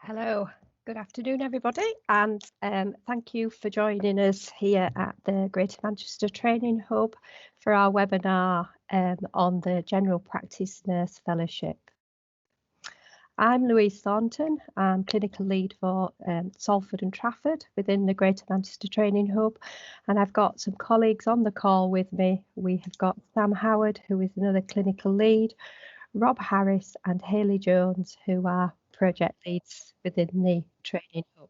Hello, good afternoon, everybody, and thank you for joining us here at the Greater Manchester Training Hub for our webinar on the General Practice Nurse Fellowship. I'm Louise Thornton. I'm Clinical Lead for Salford and Trafford within the Greater Manchester Training Hub, and I've got some colleagues on the call with me. We have got Sam Howard, who is another Clinical Lead, Rob Harris and Hayley Jones, who are project leads within the Training Hub.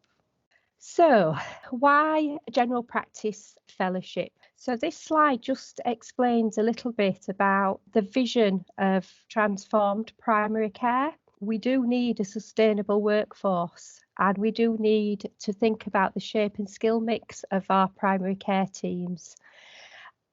So, why General Practice Fellowship? So this slide just explains a little bit about the vision of transformed primary care. We do need a sustainable workforce, and we do need to think about the shape and skill mix of our primary care teams.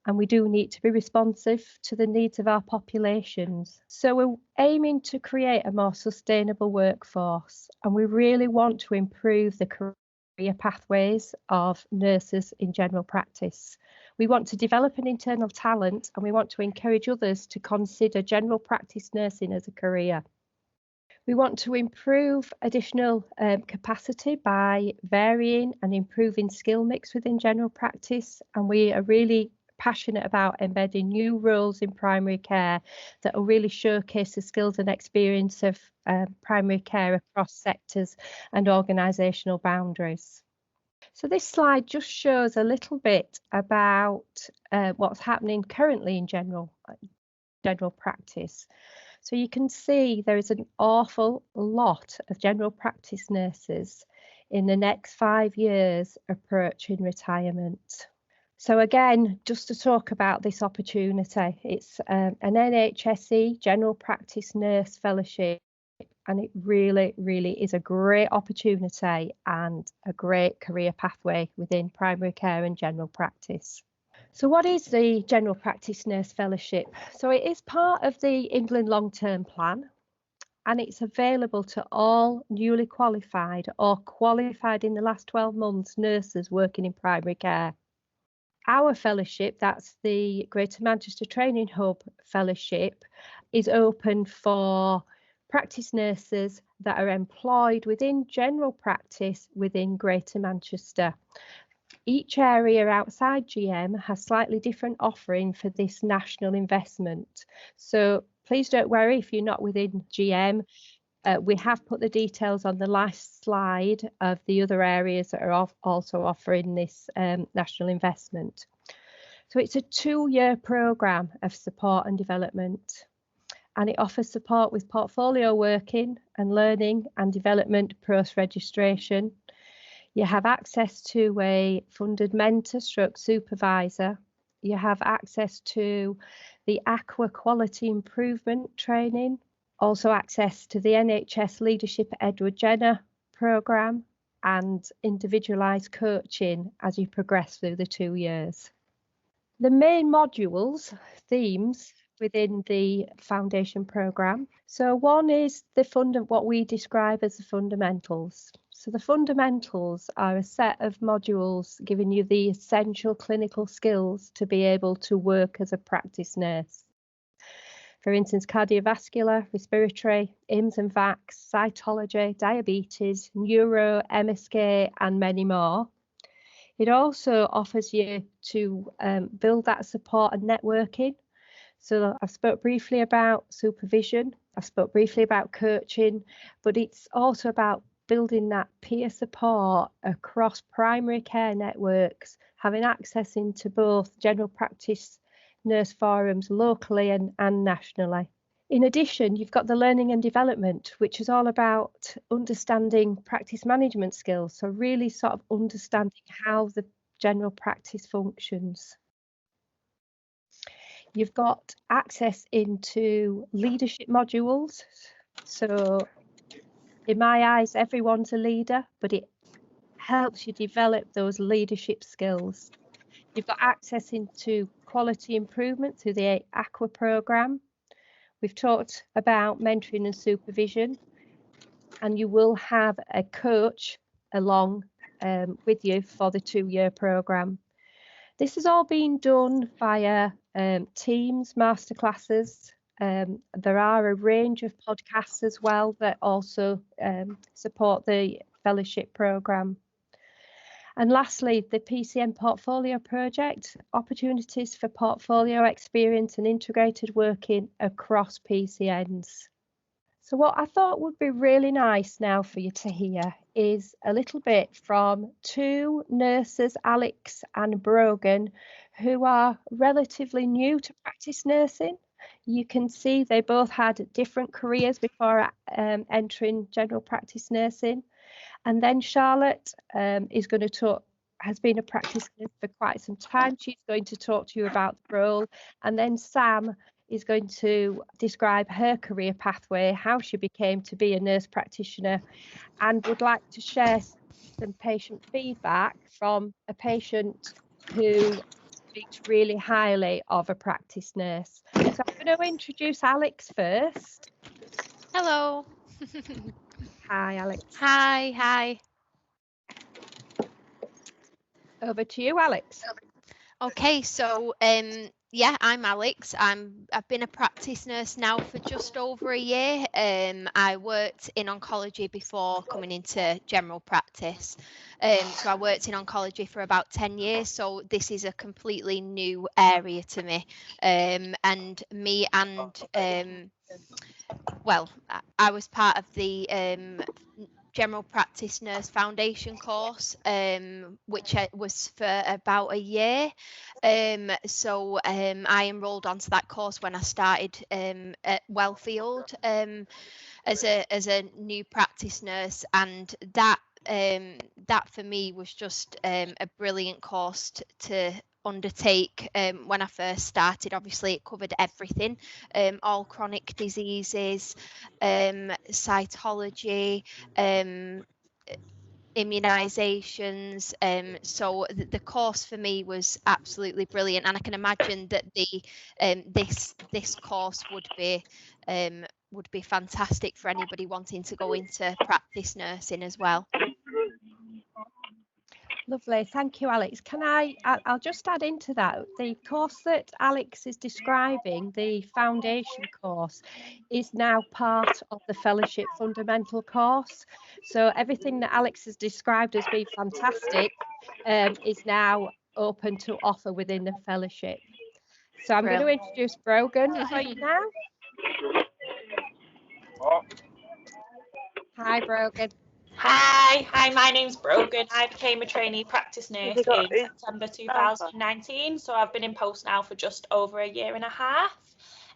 And we do need to be responsive to the needs of our populations. So we're aiming to create a more sustainable workforce, and we really want to improve the career pathways of nurses in general practice. We want to develop an internal talent, and we want to encourage others to consider general practice nursing as a career. We want to improve additional capacity by varying and improving skill mix within general practice, and we are really passionate about embedding new roles in primary care that will really showcase the skills and experience of primary care across sectors and organisational boundaries. So this slide just shows a little bit about what's happening currently in general practice. So you can see there is an awful lot of general practice nurses in the next 5 years approaching retirement. So again, just to talk about this opportunity, it's an NHSE General Practice Nurse Fellowship, and it really, really is a great opportunity and a great career pathway within primary care and general practice. So what is the General Practice Nurse Fellowship? So it is part of the England Long-Term Plan, and it's available to all newly qualified or qualified in the last 12 months nurses working in primary care. Our fellowship, that's the Greater Manchester Training Hub Fellowship, is open for practice nurses that are employed within general practice within Greater Manchester. Each area outside GM has slightly different offering for this national investment. So please don't worry if you're not within GM. We have put the details on the last slide of the other areas that are also offering this national investment. So it's a 2-year programme of support and development, and it offers support with portfolio working and learning and development post-registration. You have access to a funded mentor / supervisor. You have access to the Aqua Quality Improvement training, also access to the NHS Leadership Edward Jenner programme and individualised coaching as you progress through the 2 years. The main modules, themes within the foundation programme. So one is what we describe as the fundamentals. So the fundamentals are a set of modules giving you the essential clinical skills to be able to work as a practice nurse. For instance, cardiovascular, respiratory, IMS and VACs, cytology, diabetes, neuro, MSK, and many more. It also offers you to build that support and networking. So I've spoke briefly about supervision, I've spoke briefly about coaching, but it's also about building that peer support across primary care networks, having access into both general practice nurse forums locally and nationally. In addition, you've got the learning and development, which is all about understanding practice management skills. So really sort of understanding how the general practice functions. You've got access into leadership modules. So in my eyes, everyone's a leader, but it helps you develop those leadership skills. You've got access into quality improvement through the Aqua programme. We've talked about mentoring and supervision, and you will have a coach along with you for the 2-year programme. This has all been done via Teams masterclasses There are a range of podcasts as well that also support the fellowship programme. And lastly, the PCN Portfolio Project, opportunities for portfolio experience and integrated working across PCNs. So what I thought would be really nice now for you to hear is a little bit from two nurses, Alex and Brogan, who are relatively new to practice nursing. You can see they both had different careers before entering general practice nursing. And then Charlotte has been a practice nurse for quite some time. She's going to talk to you about the role. And then Sam is going to describe her career pathway, how she became to be a nurse practitioner, and would like to share some patient feedback from a patient who speaks really highly of a practice nurse. So I'm going to introduce Alex first. Hello. Hi, Alex. Hi. Over to you, Alex. Okay, so yeah, I'm Alex. I've been a practice nurse now for just over a year. I worked in oncology before coming into general practice. So I worked in oncology for about 10 years. So this is a completely new area to me. And me and well, I was part of the General Practice Nurse Foundation course, which was for about a year. So I enrolled onto that course when I started at Wellfield as a new practice nurse, and that for me was just a brilliant course to undertake. When I first started, obviously it covered everything, all chronic diseases, cytology, immunizations. So the course for me was absolutely brilliant, and I can imagine that this course would be fantastic for anybody wanting to go into practice nursing as well. Lovely, thank you, Alex. I'll just add into that, the course that Alex is describing, the foundation course, is now part of the fellowship fundamental course. So everything that Alex has described as being fantastic is now open to offer within the fellowship. So I'm going to introduce Brogan for you now. Hi, Brogan. Hi, my name's Brogan. I became a trainee practice nurse in September 2019, so I've been in post now for just over a year and a half.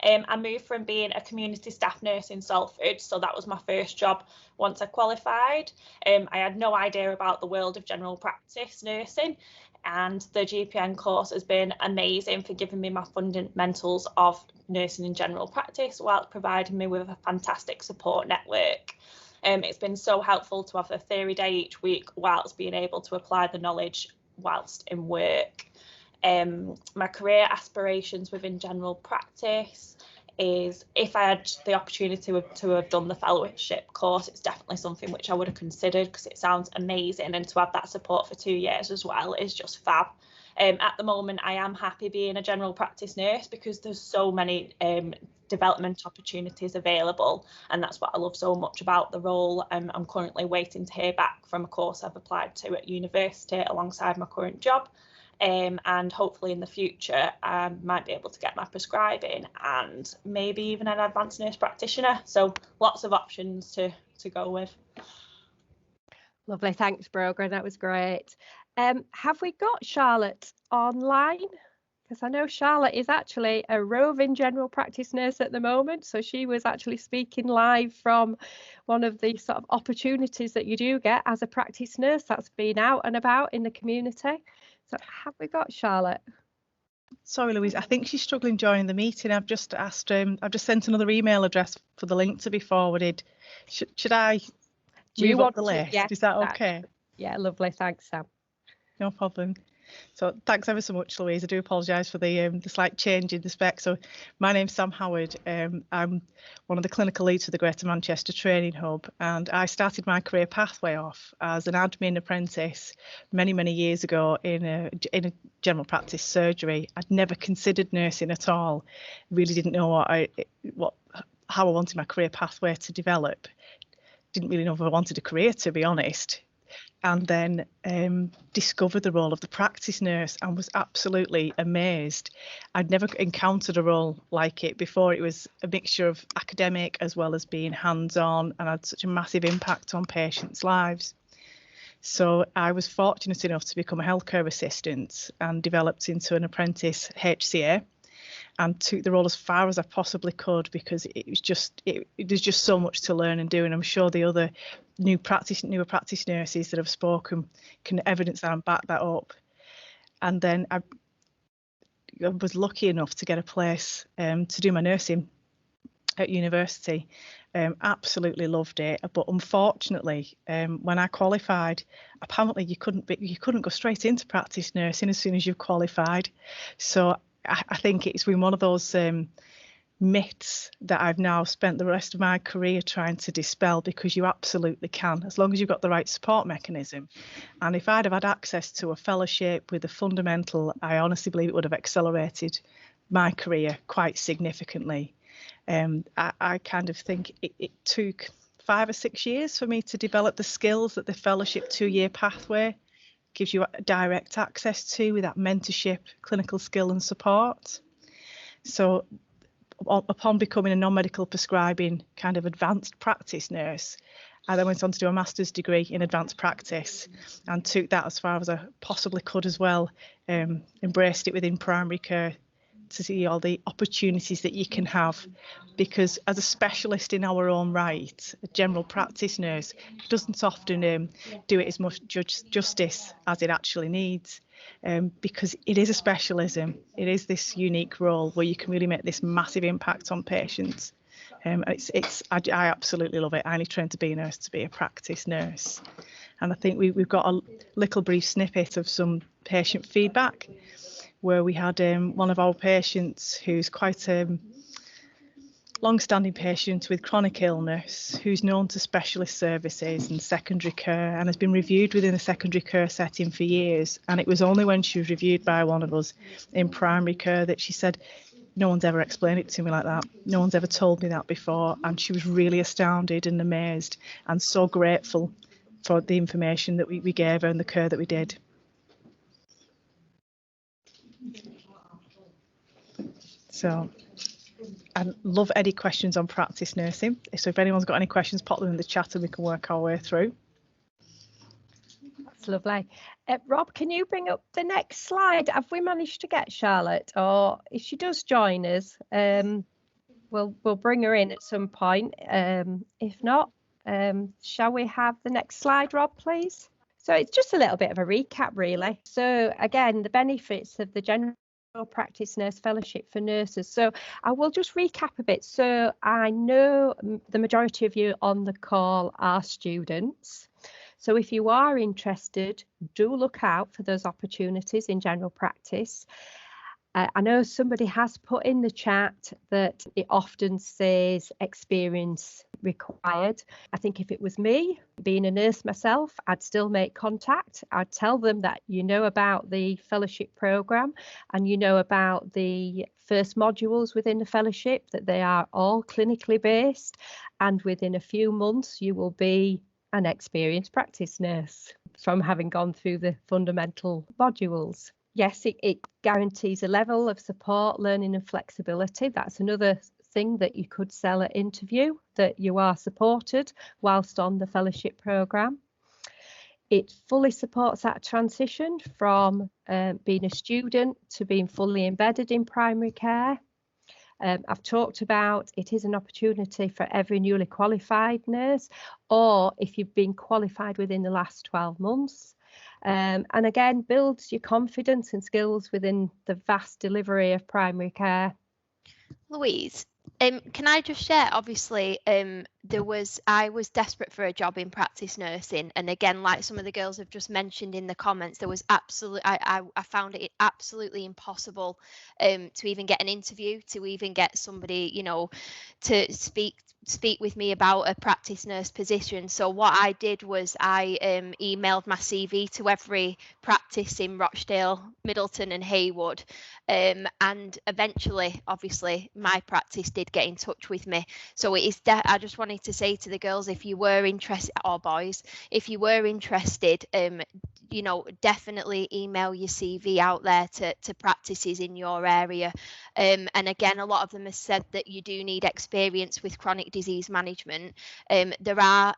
I moved from being a community staff nurse in Salford, so that was my first job once I qualified. I had no idea about the world of general practice nursing, and the GPN course has been amazing for giving me my fundamentals of nursing in general practice while providing me with a fantastic support network. It's been so helpful to have a theory day each week whilst being able to apply the knowledge whilst in work. My career aspirations within general practice is, if I had the opportunity to have done the fellowship course, it's definitely something which I would have considered because it sounds amazing, and to have that support for 2 years as well is just fab. At the moment, I am happy being a general practice nurse because there's so many development opportunities available, and that's what I love so much about the role. I'm currently waiting to hear back from a course I've applied to at university alongside my current job, and hopefully in the future I might be able to get my prescribing and maybe even an advanced nurse practitioner. So lots of options to go with. Lovely, thanks, Brogan, that was great. Have we got Charlotte online? Because I know Charlotte is actually a roving general practice nurse at the moment, so she was actually speaking live from one of the sort of opportunities that you do get as a practice nurse that's been out and about in the community. So have we got Charlotte? Sorry, Louise, I think she's struggling joining the meeting. I've just asked, I've just sent another email address for the link to be forwarded. Should I move up the list? Yeah, is that okay? Yeah, lovely, thanks, Sam. No problem. So thanks ever so much, Louise. I do apologise for the slight change in the spec. So my name's Sam Howard. I'm one of the clinical leads for the Greater Manchester Training Hub, and I started my career pathway off as an admin apprentice many years ago in a general practice surgery. I'd never considered nursing at all. Really didn't know how I wanted my career pathway to develop. Didn't really know if I wanted a career, to be honest. And then discovered the role of the practice nurse and was absolutely amazed. I'd never encountered a role like it before. It was a mixture of academic as well as being hands-on, and had such a massive impact on patients' lives. So I was fortunate enough to become a healthcare assistant and developed into an apprentice HCA, and took the role as far as I possibly could, because there's just so much to learn and do. And I'm sure the other newer practice nurses that have spoken can evidence that and back that up. And then I was lucky enough to get a place to do my nursing at university. Absolutely loved it, but unfortunately, when I qualified, apparently you couldn't go straight into practice nursing as soon as you've qualified. So I think it's been one of those myths that I've now spent the rest of my career trying to dispel, because you absolutely can, as long as you've got the right support mechanism. And if I'd have had access to a fellowship with a fundamental, I honestly believe it would have accelerated my career quite significantly. I kind of think it took 5 or 6 years for me to develop the skills that the fellowship 2-year pathway gives you direct access to, with that mentorship, clinical skill and support. So upon becoming a non-medical prescribing kind of advanced practice nurse, I then went on to do a master's degree in advanced practice and took that as far as I possibly could as well. Embraced it within primary care to see all the opportunities that you can have, because as a specialist in our own right, a general practice nurse doesn't often do it as much justice as it actually needs, because it is a specialism. It is this unique role where you can really make this massive impact on patients. I absolutely love it. I only trained to be a nurse to be a practice nurse. And I think we've got a little brief snippet of some patient feedback, where we had one of our patients who's quite a long-standing patient with chronic illness, who's known to specialist services and secondary care, and has been reviewed within a secondary care setting for years. And it was only when she was reviewed by one of us in primary care that she said, "No one's ever explained it to me like that. No one's ever told me that before." And she was really astounded and amazed and so grateful for the information that we gave her and the care that we did. So I love any questions on practice nursing. So if anyone's got any questions, pop them in the chat and we can work our way through. That's lovely. Rob, can you bring up the next slide? Have we managed to get Charlotte? Or if she does join us, we'll bring her in at some point. If not, shall we have the next slide, Rob, please? So it's just a little bit of a recap, really. So again, the benefits of the General Practice Nurse Fellowship for nurses. So I will just recap a bit. So I know the majority of you on the call are students. So if you are interested, do look out for those opportunities in general practice. I know somebody has put in the chat that it often says experience required. I think if it was me, being a nurse myself, I'd still make contact. I'd tell them that you know about the fellowship programme and you know about the first modules within the fellowship, that they are all clinically based, and within a few months you will be an experienced practice nurse from having gone through the fundamental modules. Yes, it guarantees a level of support, learning and flexibility. That's another thing that you could sell at interview, that you are supported whilst on the fellowship programme. It fully supports that transition from being a student to being fully embedded in primary care. I've talked about it is an opportunity for every newly qualified nurse, or if you've been qualified within the last 12 months. And again, builds your confidence and skills within the vast delivery of primary care. Louise, Can I just share? Obviously, I was desperate for a job in practice nursing, and again, like some of the girls have just mentioned in the comments, there was I found it absolutely impossible to even get an interview, to even get somebody, you know, to speak with me about a practice nurse position. So what I did was I emailed my CV to every practice in Rochdale, Middleton and Haywood, and eventually, obviously, my practice did get in touch with me. So it is I just wanted to say to the girls, if you were interested, or boys, if you were interested, you know, definitely email your CV out there to practices in your area. And again, a lot of them have said that you do need experience with chronic disease management. There are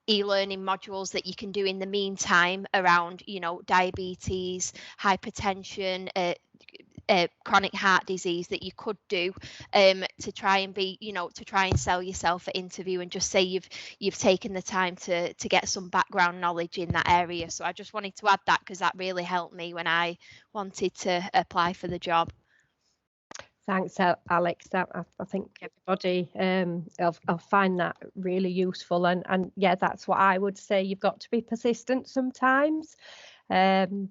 e-learning modules that you can do in the meantime around, you know, diabetes, hypertension, chronic heart disease that you could do to try and be, you know, to try and sell yourself at interview and just say you've taken the time to get some background knowledge in that area. So I just wanted to add that because that really helped me when I wanted to apply for the job. Thanks, Alex. I think everybody will find that really useful. And yeah, that's what I would say. You've got to be persistent sometimes. And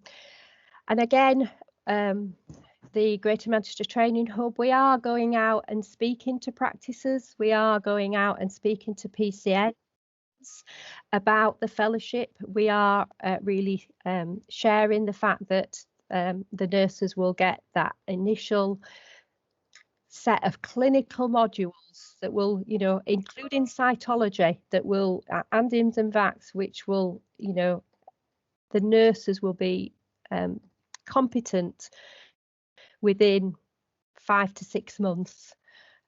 again, the Greater Manchester Training Hub, we are going out and speaking to practices. We are going out and speaking to PCNs about the fellowship. We are really sharing the fact that the nurses will get that initial set of clinical modules that will, you know, including cytology, that will, and IMS and VACs, which will, you know, the nurses will be competent within 5 to 6 months.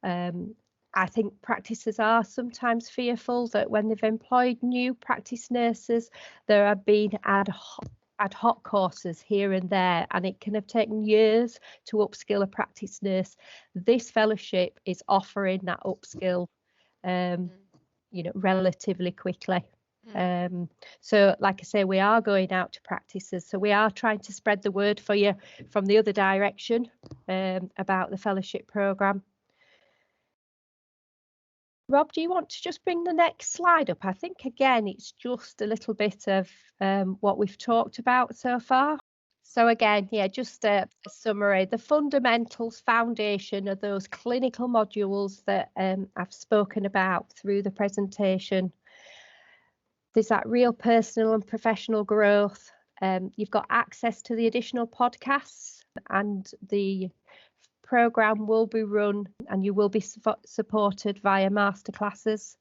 I think practices are sometimes fearful that when they've employed new practice nurses, there have been ad hoc courses here and there, and it can have taken years to upskill a practice nurse. This fellowship is offering that upskill, you know, relatively quickly. So like I say, we are going out to practices, so we are trying to spread the word for you from the other direction about the fellowship programme. Rob, do you want to just bring the next slide up? I think again it's just a little bit of what we've talked about so far. So again, yeah, just a summary. The fundamentals foundation are those clinical modules that I've spoken about through the presentation. There's that real personal and professional growth. You've got access to the additional podcasts, and the programme will be run and you will be supported via masterclasses.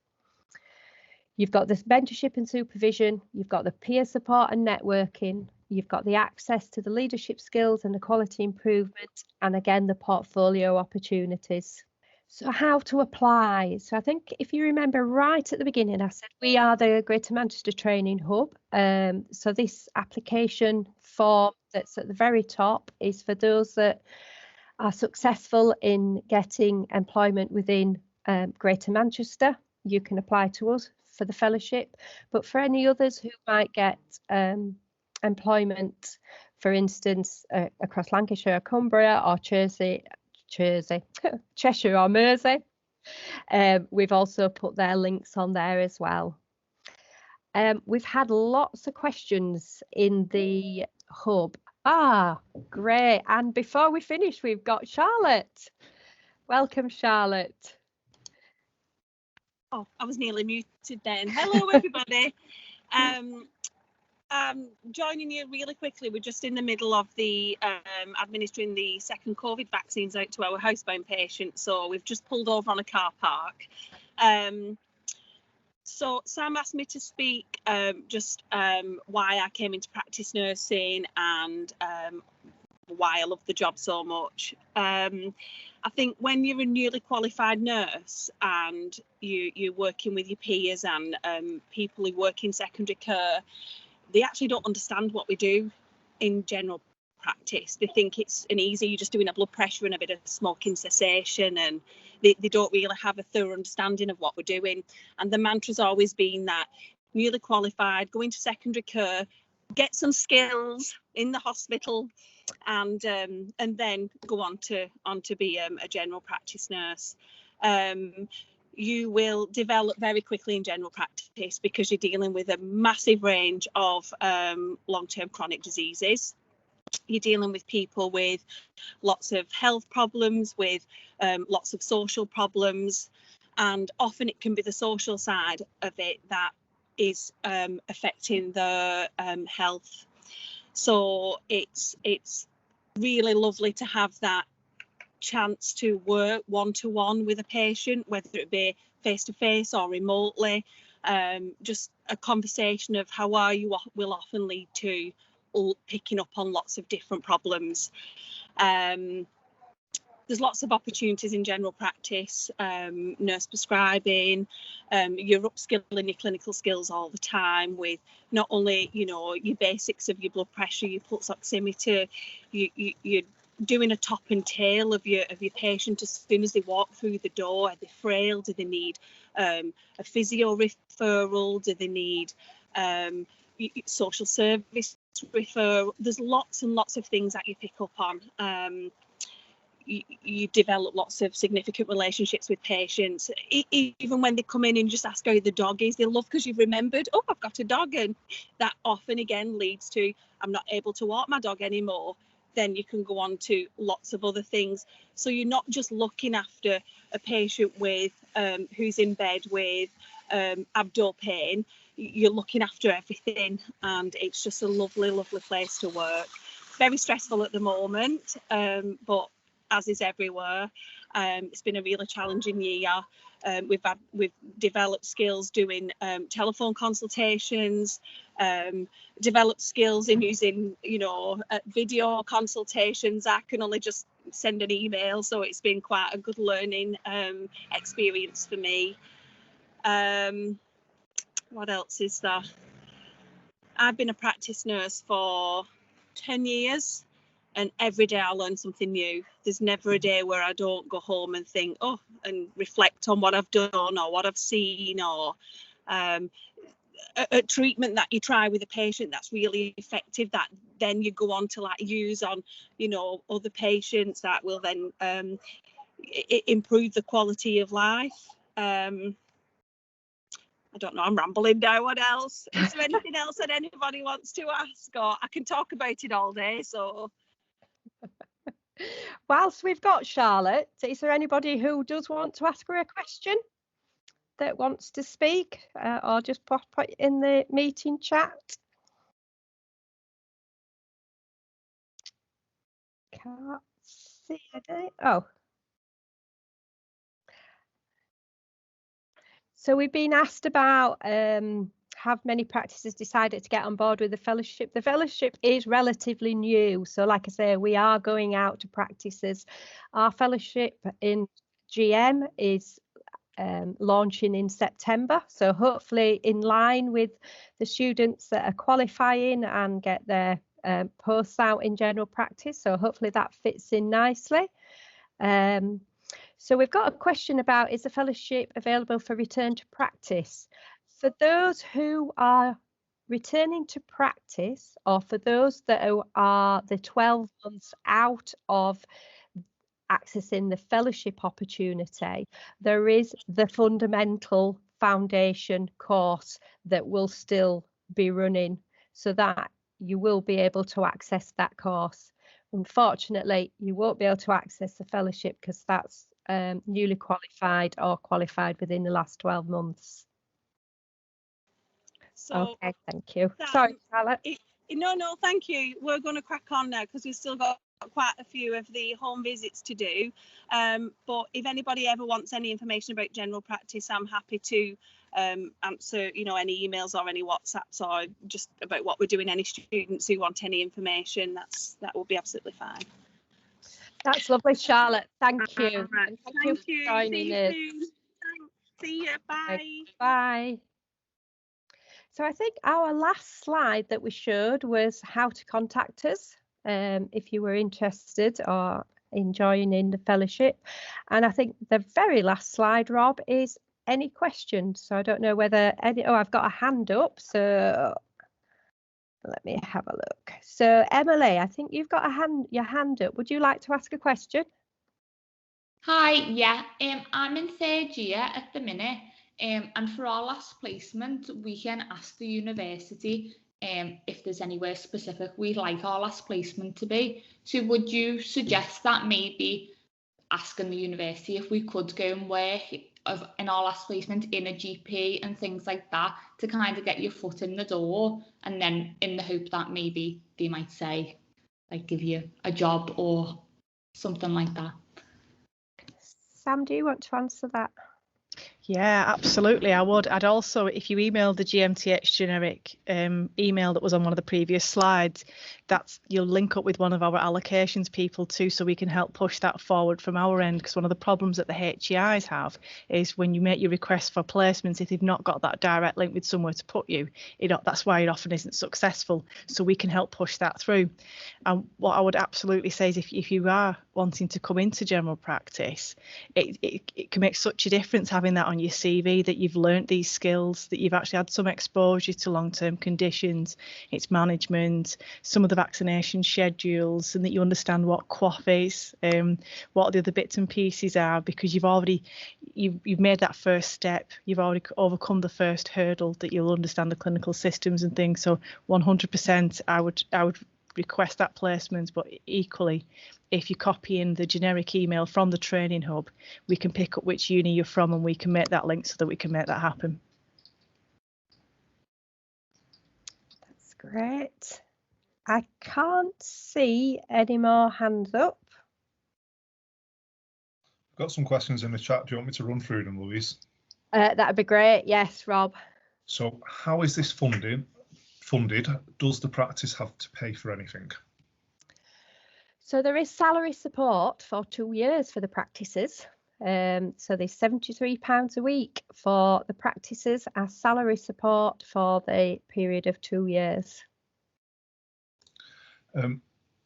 You've got this mentorship and supervision, you've got the peer support and networking, you've got the access to the leadership skills and the quality improvement, and again the portfolio opportunities. So how to apply? So I think if you remember right at the beginning, I said we are the Greater Manchester Training Hub. So this application form that's at the very top is for those that are successful in getting employment within Greater Manchester. You can apply to us for the fellowship, but for any others who might get employment, for instance, across Lancashire or Cumbria or Cheshire or Mersey, we've also put their links on there as well. We've had lots of questions in the hub. Great. And before we finish, we've got Charlotte. Welcome, Charlotte. Oh, I was nearly muted then. Hello, everybody. Joining you really quickly. We're just in the middle of the administering the second COVID vaccines out to our housebound patients. So we've just pulled over on a car park. So Sam asked me to speak why I came into practice nursing and why I love the job so much. I think when you're a newly qualified nurse and you're working with your peers and people who work in secondary care, they actually don't understand what we do in general practice. They think it's you're just doing a blood pressure and a bit of smoking cessation, and they don't really have a thorough understanding of what we're doing. And the mantra's always been that newly qualified, go into secondary care, get some skills in the hospital, and then go on to be a general practice nurse. You will develop very quickly in general practice because you're dealing with a massive range of long-term chronic diseases. You're dealing with people with lots of health problems, with lots of social problems, and often it can be the social side of it that is affecting the health. So it's really lovely to have that chance to work one-to-one with a patient, whether it be face-to-face or remotely. Just a conversation of how are you will often lead to picking up on lots of different problems. There's lots of opportunities in general practice, nurse prescribing. You're upskilling your clinical skills all the time with not only, you know, your basics of your blood pressure, your pulse oximeter, you're doing a top and tail of your patient as soon as they walk through the door. Are they frail? Do they need a physio referral? Do they need social service referral? There's lots and lots of things that you pick up on. You develop lots of significant relationships with patients. Even when they come in and just ask how the dog is, they love because you've remembered, oh, I've got a dog, and that often again leads to, I'm not able to walk my dog anymore. Then you can go on to lots of other things. So you're not just looking after a patient with who's in bed with abdominal pain. You're looking after everything, and it's just a lovely, lovely place to work. Very stressful at the moment, but as is everywhere. It's been a really challenging year. We've developed skills doing telephone consultations, developed skills in using, you know, video consultations. I can only just send an email, so it's been quite a good learning experience for me. What else is there? I've been a practice nurse for 10 years. And every day I learn something new. There's never a day where I don't go home and think, oh, and reflect on what I've done or what I've seen, or a treatment that you try with a patient that's really effective that then you go on to like use on, you know, other patients that will then improve the quality of life. I don't know, I'm rambling now. What else? Is there anything else that anybody wants to ask? Or I can talk about it all day, so... Whilst we've got Charlotte, is there anybody who does want to ask her a question that wants to speak, or just put it in the meeting chat? Can't see it. Oh. So we've been asked about have many practices decided to get on board with the fellowship? The fellowship is relatively new. So like I say, we are going out to practices. Our fellowship in GM is launching in September. So hopefully in line with the students that are qualifying and get their posts out in general practice. So hopefully that fits in nicely. So we've got a question about, is the fellowship available for return to practice? For those who are returning to practice, or for those that are the 12 months out of accessing the fellowship opportunity, there is the fundamental foundation course that will still be running, so that you will be able to access that course. Unfortunately, you won't be able to access the fellowship because that's newly qualified or qualified within the last 12 months. So okay, thank you. Sorry, Charlotte. No, thank you. We're going to crack on now because we've still got quite a few of the home visits to do. But if anybody ever wants any information about general practice, I'm happy to answer, you know, any emails or any WhatsApps, or just about what we're doing. Any students who want any information, that will be absolutely fine. That's lovely, Charlotte. Thank you. Right. And thank you for joining us. See you. Bye. Okay, bye. So I think our last slide that we showed was how to contact us if you were interested or in joining the fellowship. And I think the very last slide, Rob, is any questions. So I don't know whether any, oh, I've got a hand up. So Let me have a look. So Emily, I think you've got your hand up. Would you like to ask a question? Hi, yeah, I'm in third year at the minute, and for our last placement, we can ask the university if there's anywhere specific we'd like our last placement to be. So would you suggest that maybe asking the university if we could go and work in our last placement in a GP and things like that to kind of get your foot in the door, and then in the hope that maybe they might say, like, give you a job or something like that? Sam, do you want to answer that? Yeah, absolutely. I would. I'd also, if you email the GMTH generic email that was on one of the previous slides, you'll link up with one of our allocations people too, so we can help push that forward from our end. Because one of the problems that the HEIs have is when you make your request for placements, if they've not got that direct link with somewhere to put you, that's why it often isn't successful. So we can help push that through. And what I would absolutely say is if you are wanting to come into general practice, it can make such a difference having that on your CV, that you've learnt these skills, that you've actually had some exposure to long-term conditions, its management, some of the vaccination schedules, and that you understand what QOF is, what the other bits and pieces are, because you've made that first step, you've already overcome the first hurdle, that you'll understand the clinical systems and things. So 100% I would request that placement, but equally, if you copy in the generic email from the training hub, we can pick up which uni you're from and we can make that link so that we can make that happen. That's great. I can't see any more hands up. I've got some questions in the chat. Do you want me to run through them, Louise? That'd be great. Yes, Rob. So how is this funded? Does the practice have to pay for anything? So there is salary support for 2 years for the practices. So there's £73 a week for the practices as salary support for the period of 2 years.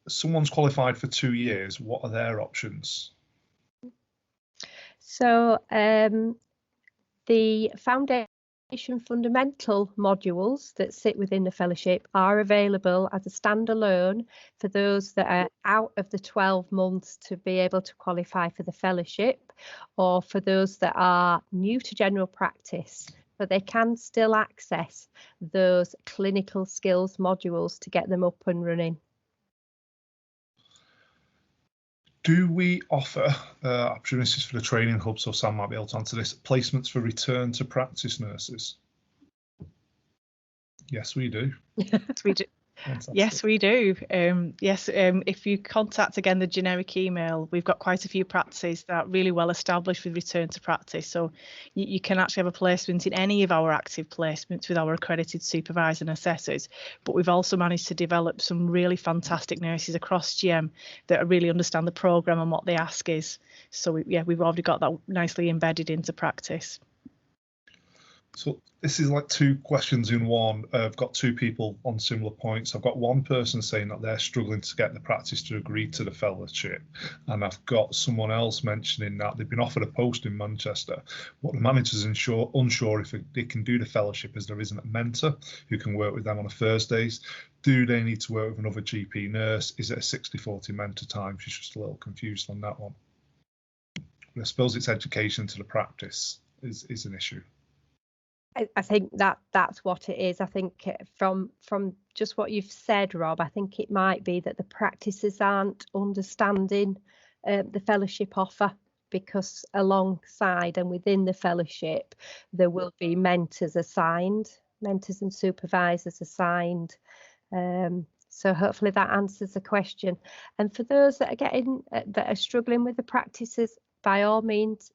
Someone's qualified for 2 years. What are their options? So the foundation fundamental modules that sit within the fellowship are available as a standalone for those that are out of the 12 months to be able to qualify for the fellowship, or for those that are new to general practice, but they can still access those clinical skills modules to get them up and running. Do we offer opportunities for the training hub, so Sam might be able to answer this, placements for return to practice nurses? Yes, we do. We do. Fantastic. Yes, we do. If you contact again the generic email, we've got quite a few practices that are really well established with return to practice. So you can actually have a placement in any of our active placements with our accredited supervisors and assessors. But we've also managed to develop some really fantastic nurses across GM that really understand the programme and what the ask is. So we've already got that nicely embedded into practice. So this is like 2 questions in one. I've got 2 people on similar points. I've got one person saying that they're struggling to get the practice to agree to the fellowship, and I've got someone else mentioning that they've been offered a post in Manchester, but the manager's unsure if they can do the fellowship as there isn't a mentor who can work with them on a Thursdays. Do they need to work with another GP nurse? Is it a 60-40 mentor time? She's just a little confused on that one. And I suppose it's education to the practice is an issue. I think that's what it is. I think from just what you've said, Rob, I think it might be that the practices aren't understanding the fellowship offer, because alongside and within the fellowship there will be mentors assigned, mentors and supervisors assigned. So hopefully that answers the question. And for those that are struggling with the practices, by all means,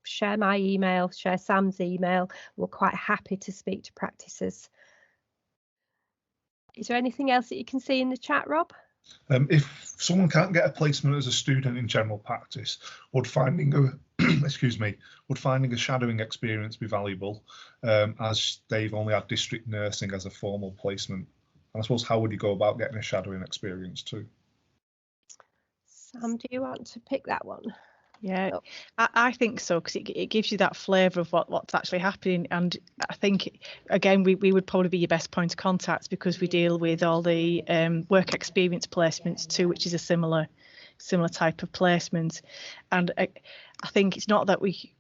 share my email, share Sam's email. We're quite happy to speak to practices. Is there anything else that you can see in the chat, Rob? If someone can't get a placement as a student in general practice, would finding a shadowing experience be valuable, as they've only had district nursing as a formal placement? And I suppose, how would you go about getting a shadowing experience too? Sam, do you want to pick that one? Yeah, I think so, because it gives you that flavour of what's actually happening. And I think, again, we would probably be your best point of contact, because we deal with all the work experience placements too, which is a similar type of placement. And I think it's not that we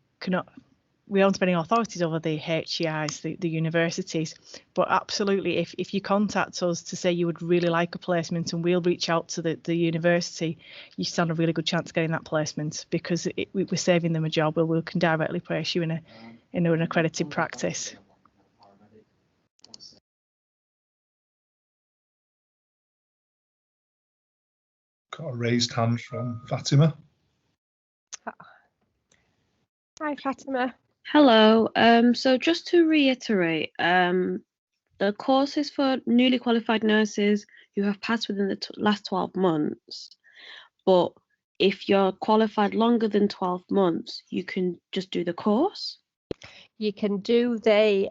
don't have any authorities over the HCIs, the universities, but absolutely, if you contact us to say you would really like a placement, and we'll reach out to the university, you stand a really good chance of getting that placement, because we're saving them a job where we can directly place you in an accredited practice. Got a raised hand from Fatima. Hi, Fatima. Hello. So just to reiterate, the courses for newly qualified nurses who have passed within the last 12 months, but if you're qualified longer than 12 months, you can just do the course? You can do the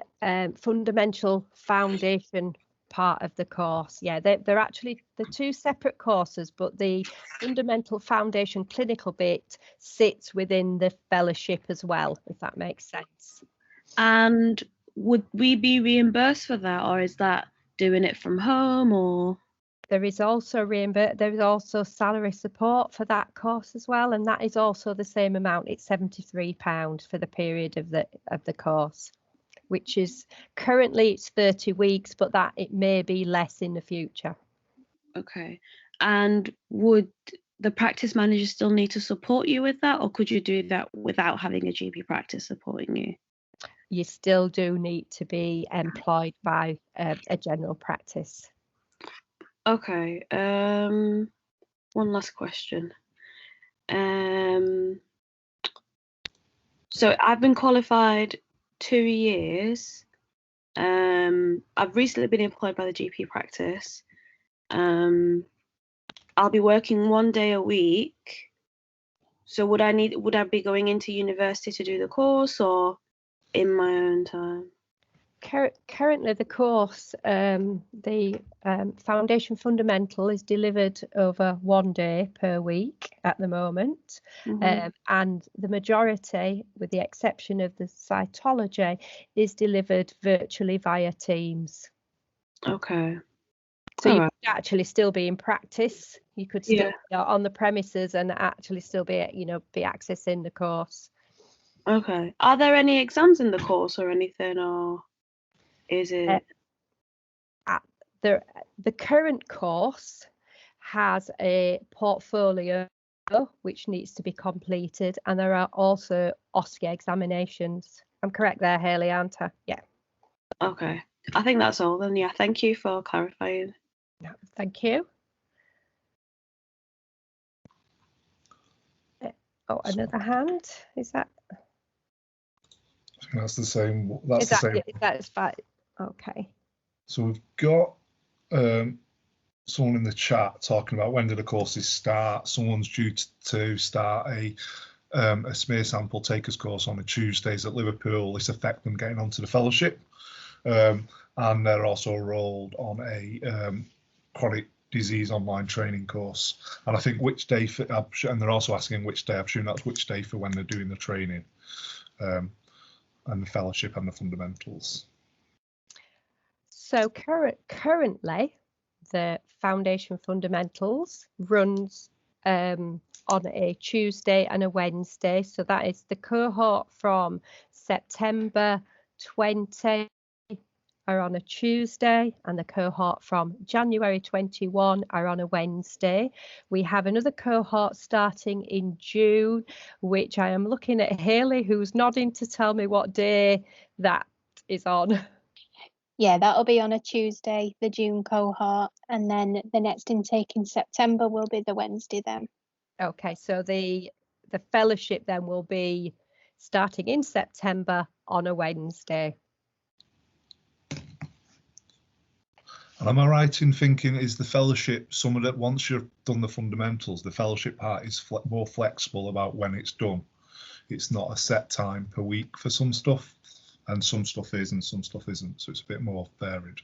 fundamental foundation part of the course. Yeah, they're actually the two separate courses, but the fundamental foundation clinical bit sits within the fellowship as well, if that makes sense. And would we be reimbursed for that, or is that doing it from home, or? There is also there is also salary support for that course as well, and that is also the same amount. It's £73 for the period of the course, which is currently it's 30 weeks, but that it may be less in the future. Okay. And would the practice manager still need to support you with that, or could you do that without having a GP practice supporting you? You still do need to be employed by a general practice. Okay. One last question. So I've been qualified 2 years. I've recently been employed by the GP practice. I'll be working 1 day a week. So would I be going into university to do the course, or in my own time? Currently, the course, the Foundation Fundamental is delivered over 1 day per week at the moment. Mm-hmm. And the majority, with the exception of the cytology, is delivered virtually via Teams. Okay. So you could actually still be in practice. You could still be on the premises and actually still be accessing the course. Okay. Are there any exams in the course or anything, or is it? The current course has a portfolio which needs to be completed, and there are also OSCE examinations. I'm correct there, Hayley, aren't I? Yeah. Okay. I think that's all then. Yeah. Thank you for clarifying. Thank you. Oh, another hand. Is that? I think that's the same. That's the same. That's fine. Okay. So we've got someone in the chat talking about when do the courses start. Someone's due to start a smear sample takers course on the Tuesdays at Liverpool. This affects them getting onto the fellowship, and they're also enrolled on a chronic disease online training course. And I think which day for, and they're also asking which day. I presume that's which day for when they're doing the training, and the fellowship and the fundamentals. So currently, the Foundation Fundamentals runs on a Tuesday and a Wednesday. So that is the cohort from September 20 are on a Tuesday, and the cohort from January 21 are on a Wednesday. We have another cohort starting in June, which I am looking at Hayley, who's nodding to tell me what day that is on. Yeah, that'll be on a Tuesday, the June cohort, and then the next intake in September will be the Wednesday then. Okay, so the fellowship then will be starting in September on a Wednesday. And am I right in thinking, is the fellowship some of that once you've done the fundamentals, the fellowship part is more flexible about when it's done? It's not a set time per week for some stuff, and some stuff is and some stuff isn't, so it's a bit more varied.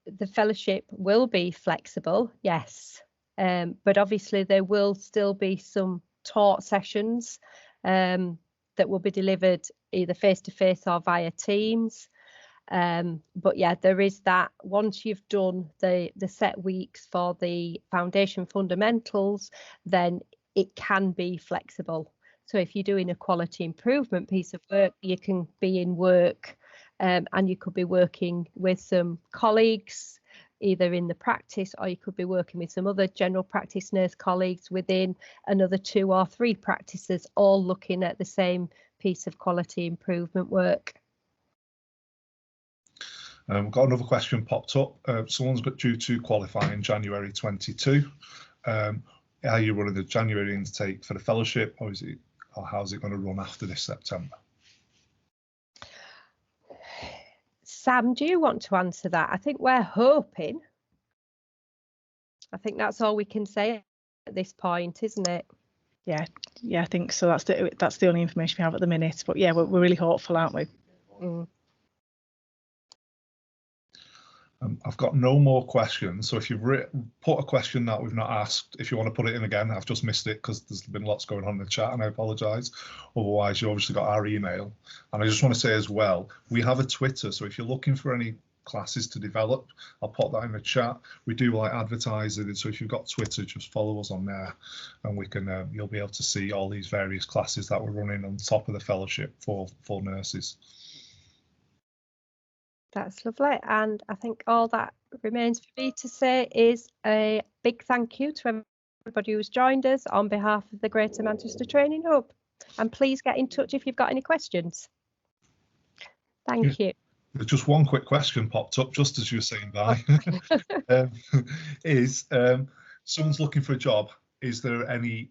The fellowship will be flexible, yes, but obviously there will still be some taught sessions that will be delivered either face-to-face or via Teams. But yeah, there is that once you've done the set weeks for the foundation fundamentals, then it can be flexible. So if you're doing a quality improvement piece of work, you can be in work and you could be working with some colleagues either in the practice, or you could be working with some other general practice nurse colleagues within another 2 or 3 practices, all looking at the same piece of quality improvement work. We've got another question popped up. Someone's got due to qualify in January 22. Are you running the January intake for the fellowship, or how's it going to run after this September? Sam, do you want to answer that? I think we're hoping. I think that's all we can say at this point, isn't it? Yeah, I think so. That's the only information we have at the minute. But yeah, we're really hopeful, aren't we? Mm. I've got no more questions. So if you've put a question that we've not asked, if you want to put it in again, I've just missed it because there's been lots going on in the chat, and I apologise. Otherwise, you obviously got our email. And I just want to say as well, we have a Twitter. So if you're looking for any classes to develop, I'll put that in the chat. We do like advertising, so if you've got Twitter, just follow us on there, and we can you'll be able to see all these various classes that we're running on top of the fellowship for nurses. That's lovely, and I think all that remains for me to say is a big thank you to everybody who's joined us on behalf of the Greater Manchester Training Hub, and please get in touch if you've got any questions. Thank you. There's just one quick question popped up just as you were saying bye. Someone's looking for a job. Is there any,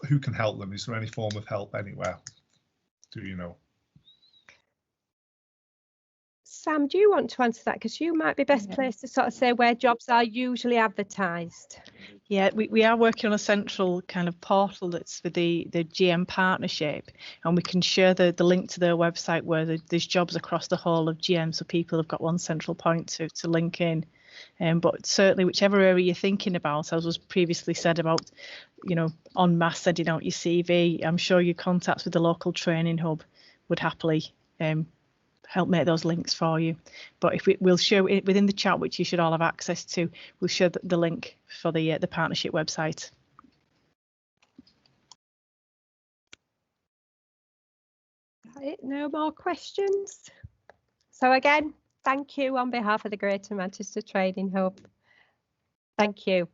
who can help them? Is there any form of help anywhere? Do you know? Sam, do you want to answer that? Because you might be best placed to sort of say where jobs are usually advertised. Yeah, we are working on a central kind of portal that's for the GM partnership, and we can share the link to their website where there's jobs across the whole of GM, so people have got one central point to link in. But certainly whichever area you're thinking about, as was previously said about, en masse sending out your CV, I'm sure your contacts with the local training hub would happily help make those links for you. But if we'll show it within the chat, which you should all have access to, we'll show the link for the partnership website. Right, no more questions. So again, thank you on behalf of the Greater Manchester Training Hub. Thank you.